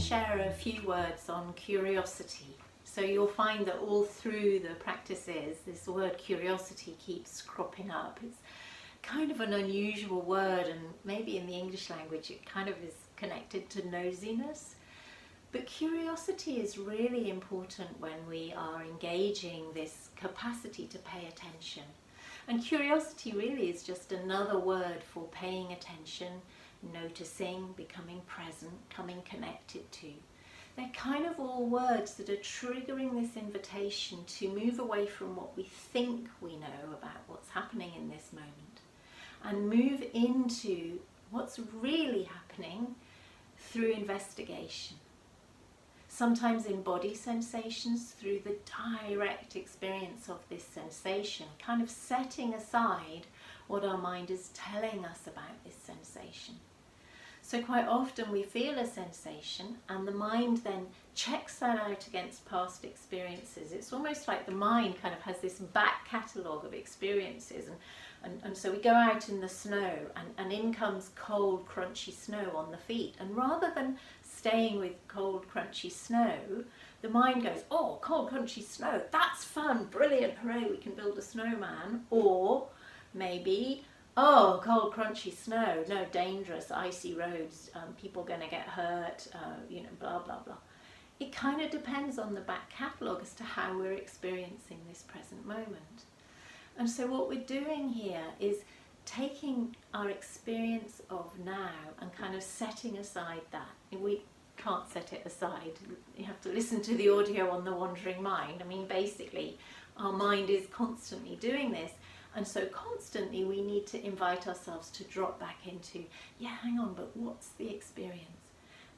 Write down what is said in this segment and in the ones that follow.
share a few words on curiosity. So you'll find that all through the practices, this word curiosity keeps cropping up. It's kind of an unusual word, and maybe in the English language it kind of is connected to nosiness. But curiosity is really important when we are engaging this capacity to pay attention. And curiosity really is just another word for paying attention, noticing, becoming present, coming connected to. They're kind of all words that are triggering this invitation to move away from what we think we know about what's happening in this moment and move into what's really happening through investigation. Sometimes in body sensations, through the direct experience of this sensation, kind of setting aside what our mind is telling us about this sensation. So quite often we feel a sensation and the mind then checks that out against past experiences. It's almost like the mind kind of has this back catalogue of experiences, and so we go out in the snow and in comes cold crunchy snow on the feet, and rather than staying with cold crunchy snow, the mind goes, oh, cold crunchy snow, that's fun, brilliant, hooray, we can build a snowman. Or maybe, oh, cold crunchy snow, no, dangerous, icy roads, people going to get hurt, blah blah blah. It kind of depends on the back catalogue as to how we're experiencing this present moment. And so what we're doing here is taking our experience of now and kind of setting aside that. We can't set it aside. You have to listen to the audio on the wandering mind. I mean, basically, our mind is constantly doing this. And so constantly we need to invite ourselves to drop back into, yeah, hang on, but what's the experience?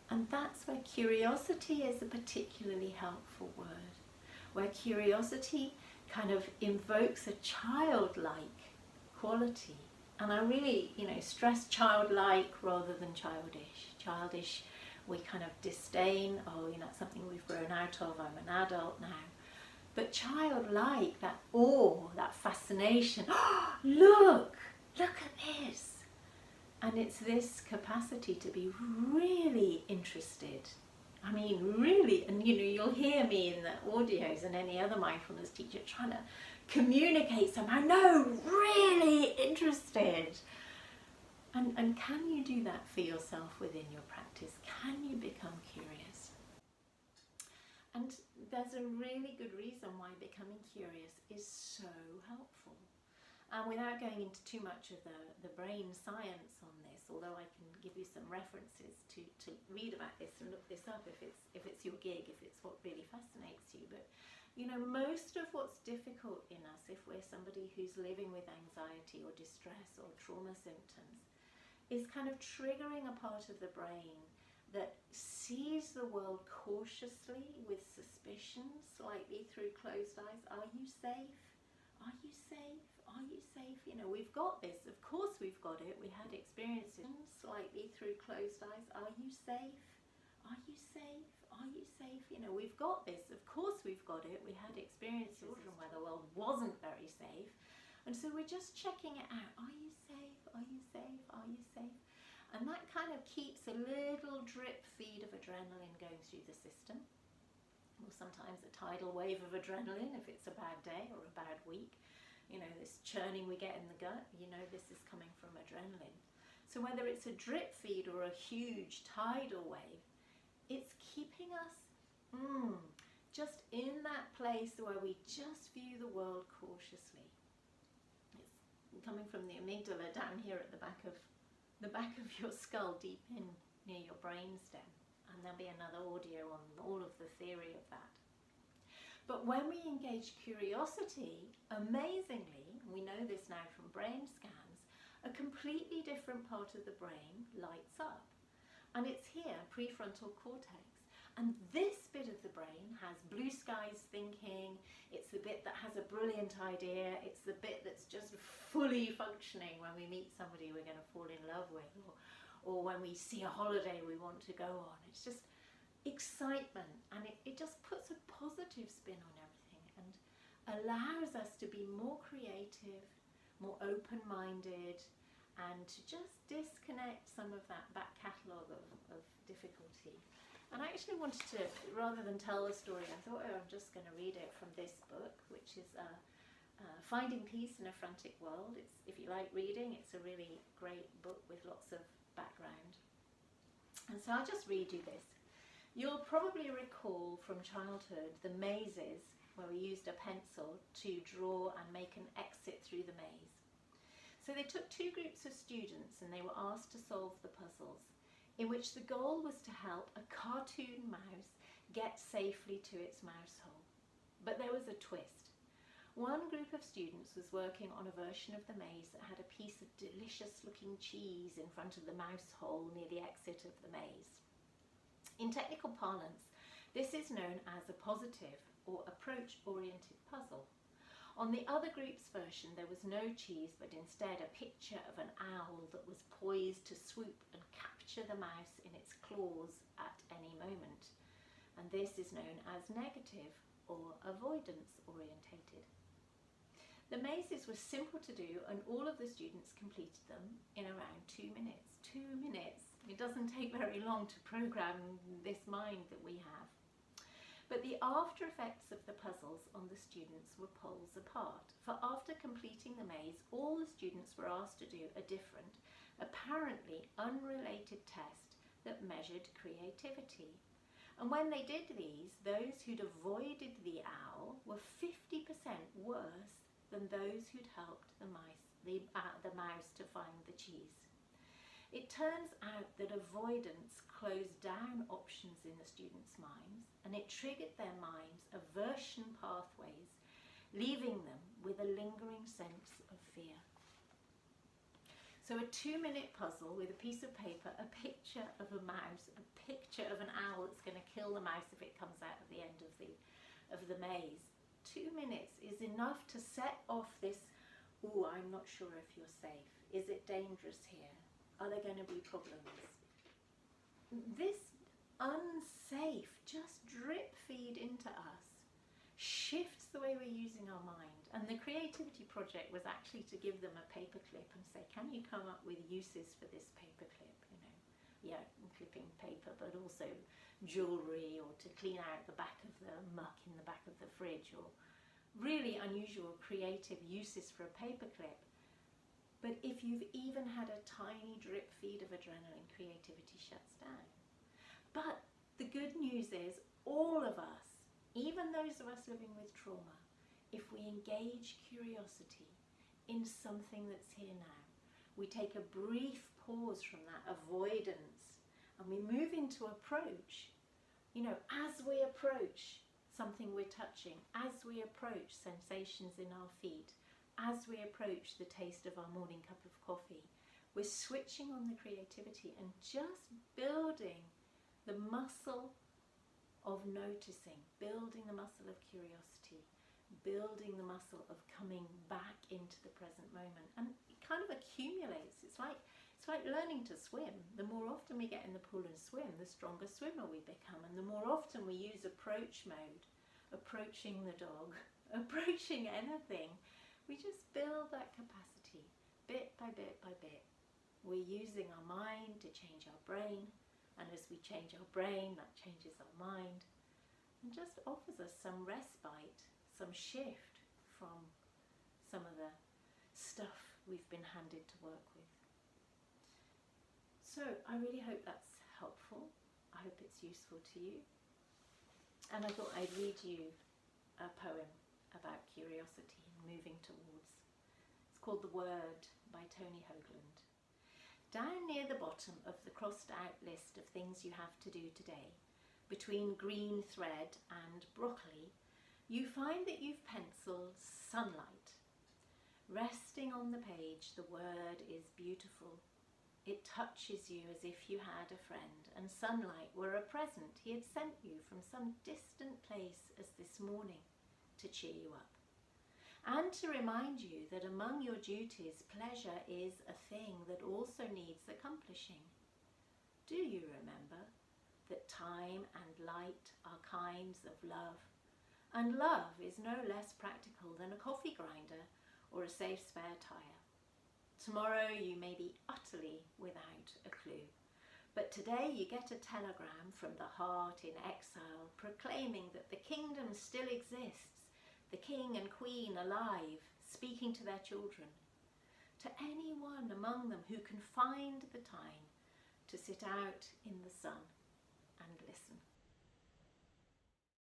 And that's where curiosity is a particularly helpful word, where curiosity kind of invokes a childlike quality. And I really, stress childlike rather than childish. Childish, we kind of disdain, oh, it's something we've grown out of, I'm an adult now. But childlike, that awe, that fascination, oh, look at this. And it's this capacity to be really interested. I mean, really, and you'll hear me in the audios and any other mindfulness teacher trying to communicate somehow, no, really interested. And can you do that for yourself within your practice? Can you become curious? And there's a really good reason why becoming curious is so helpful. And without going into too much of the brain science on this, although I can give you some references to read about this and look this up if it's your gig, if it's what really fascinates you. But most of what's difficult in us, if we're somebody who's living with anxiety or distress or trauma symptoms, is kind of triggering a part of the brain that sees the world cautiously, with suspicion, slightly through closed eyes. Are you safe? Are you safe? Are you safe? We've got this. Of course we've got it. We had experiences. Slightly through closed eyes. Are you safe? Are you safe? Are you safe? We've got this. Of course we've got it. We had experiences where the world wasn't very safe. And so we're just checking it out. Are you safe? Are you safe? Are you safe? And that kind of keeps a little drip feed of adrenaline going through the system. Or sometimes a tidal wave of adrenaline if it's a bad day or a bad week. This churning we get in the gut, this is coming from adrenaline. So whether it's a drip feed or a huge tidal wave, it's keeping us just in that place where we just view the world cautiously. It's coming from the amygdala down here at the back of your skull, deep in near your brainstem. And there'll be another audio on all of the theory of that. But when we engage curiosity, amazingly, we know this now from brain scans, a completely different part of the brain lights up. And it's here, prefrontal cortex. And this bit of the brain has blue skies thinking, it's the bit that has a brilliant idea, it's the bit that's just fully functioning when we meet somebody we're going to fall in love with, or when we see a holiday we want to go on. It's just excitement, and it just puts a positive spin on everything and allows us to be more creative, more open-minded, and to just disconnect some of that back catalogue of difficulty And I actually wanted to, rather than tell the story, I thought, oh, I'm just going to read it from this book, which is Finding Peace in a Frantic World. It's, if you like reading, it's a really great book with lots of background. And so I'll just read you this. You'll probably recall from childhood the mazes where we used a pencil to draw and make an exit through the maze. So they took two groups of students and they were asked to solve the puzzles, in which the goal was to help a cartoon mouse get safely to its mouse hole. But there was a twist. One group of students was working on a version of the maze that had a piece of delicious looking cheese in front of the mouse hole near the exit of the maze. In technical parlance, this is known as a positive or approach-oriented puzzle. On the other group's version, there was no cheese, but instead a picture of an owl that was poised to swoop and capture the mouse in its claws at any moment. And this is known as negative or avoidance-orientated. The mazes were simple to do, and all of the students completed them in around 2 minutes. 2 minutes. It doesn't take very long to program this mind that we have. But the after effects of the puzzles on the students were poles apart. For after completing the maze, all the students were asked to do a different, apparently unrelated test that measured creativity. And when they did these, those who'd avoided the owl were 50% worse than those who'd helped the mouse to find the cheese. It turns out that avoidance closed down options in the students' minds, and it triggered their minds' aversion pathways, leaving them with a lingering sense of fear. So a 2-minute puzzle with a piece of paper, a picture of a mouse, a picture of an owl that's going to kill the mouse if it comes out at the end of the maze. 2 minutes is enough to set off this, ooh, I'm not sure if you're safe. Is it dangerous here? Are there going to be problems? This unsafe just drip feed into us shifts the way we're using our mind. And the creativity project was actually to give them a paperclip and say, can you come up with uses for this paperclip? You know, yeah, clipping paper, but also jewellery, or to clean out the back of the muck in the back of the fridge, or really unusual creative uses for a paperclip. But if you've even had a tiny drip feed of adrenaline, creativity shuts down. But the good news is all of us, even those of us living with trauma, if we engage curiosity in something that's here now, we take a brief pause from that avoidance and we move into approach. You know, as we approach something we're touching, as we approach sensations in our feet, as we approach the taste of our morning cup of coffee, we're switching on the creativity and just building the muscle of noticing, building the muscle of curiosity, building the muscle of coming back into the present moment. And it kind of accumulates. It's like learning to swim. The more often we get in the pool and swim, the stronger swimmer we become. And the more often we use approach mode, approaching the dog, approaching anything, we just build that capacity bit by bit by bit. We're using our mind to change our brain, and as we change our brain, that changes our mind, and just offers us some respite, some shift from some of the stuff we've been handed to work with. So I really hope that's helpful. I hope it's useful to you. And I thought I'd read you a poem about curiosity and moving towards. It's called The Word by Tony Hoagland. Down near the bottom of the crossed out list of things you have to do today, between green thread and broccoli, you find that you've penciled sunlight. Resting on the page, the word is beautiful. It touches you as if you had a friend, and sunlight were a present he had sent you from some distant place as this morning, to cheer you up, and to remind you that among your duties, pleasure is a thing that also needs accomplishing. Do you remember that time and light are kinds of love, and love is no less practical than a coffee grinder or a safe spare tyre? Tomorrow you may be utterly without a clue, But today you get a telegram from the heart in exile proclaiming that the kingdom still exists, the king and queen alive, speaking to their children, to anyone among them who can find the time to sit out in the sun and listen.